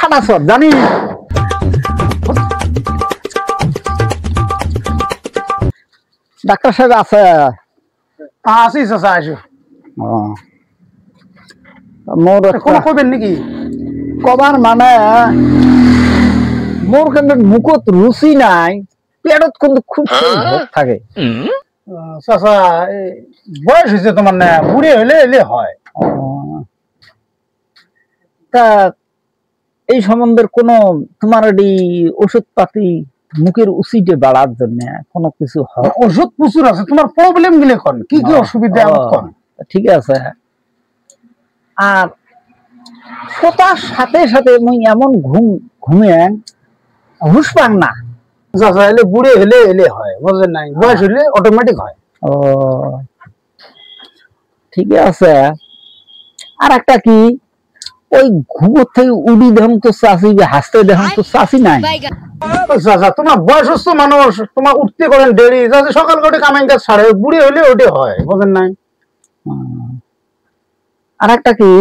ফাটা সব জানি ডাক্তার সাহেব আছে আসি চাচা আসো মোর কোনো কবেন নাকি কবার মানে মোর কিন্তু মুখত রুচি নাই পেটত কিন্তু খুব ভোগ থাকে চাচা বয়স হয়েছে তোমার না বুড়ি হইলে এলে হয় তা এই সম্বন্ধের কোনো তোমার এই ওষুধ পাতি মুখের উচিটে বাড়ার জন্য কোনো কিছু হয়? ওষুধ প্রচুর আছে তোমার প্রবলেম গুলো কোন কি কি অসুবিধা কোন ঠিক আছে আর তার সাথে সাথে মুই এমন ঘুমে হুশ পাং না চাচা এলে বুড়ি হলে এলে হয় বুঝলেন নাই বয়স হলে অটোমেটিক হয় ও ঠিক আছে আর একটা কি ওই ঘুমোর থেকে উড়ি দেখুন তো চাষি হাসতে দেখুন তো চাষি নাই চাচা তোমার বয়সস্থ মানুষ তোমার উঠতে করেন দেরি যাতে সকাল করে কামাই কাজ ছাড়ে বুড়ি হলে ওটা হয় বুঝলেন নাই আর একটা কি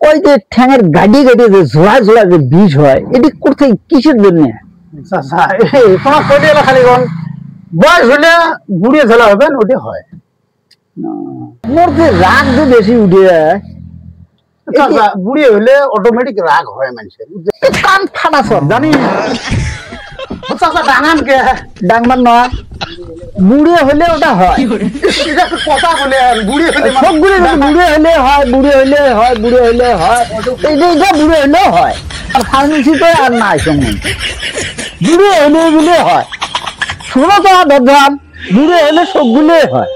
ওই যে ঠ্যাঙের গাড়ি যে ঝোলা ঝোলা যে বীজ হয় এটি করতে কিসের জন্য চাচা তোমার কইলে খালি কোন বয়স হলে বুড়ি ঝোলা হবেন ওটা হয় মোর যে রাগ যে বেশি উঠে চাচা বুড়ি হলে অটোমেটিক রাগ হয় মানুষের কান ফাটা সব জানি চাচা ডাঙান কে ডাংবার নয় বুড়ি হলে ওটা হয় এটা তো কথা বলে আর বুড়ি হলে সবগুলো বুড়ি হলে হয় বুড়ি হলে হয় বুড়ি হলে হয় এইটা বুড়ি হলেও হয় আর ফার্মেসিতে আর নাই সম্বন্ধে বুড়ি হলে বলে হয় শোনো তো ধরলাম বুড়ি হলে সবগুলোই হয়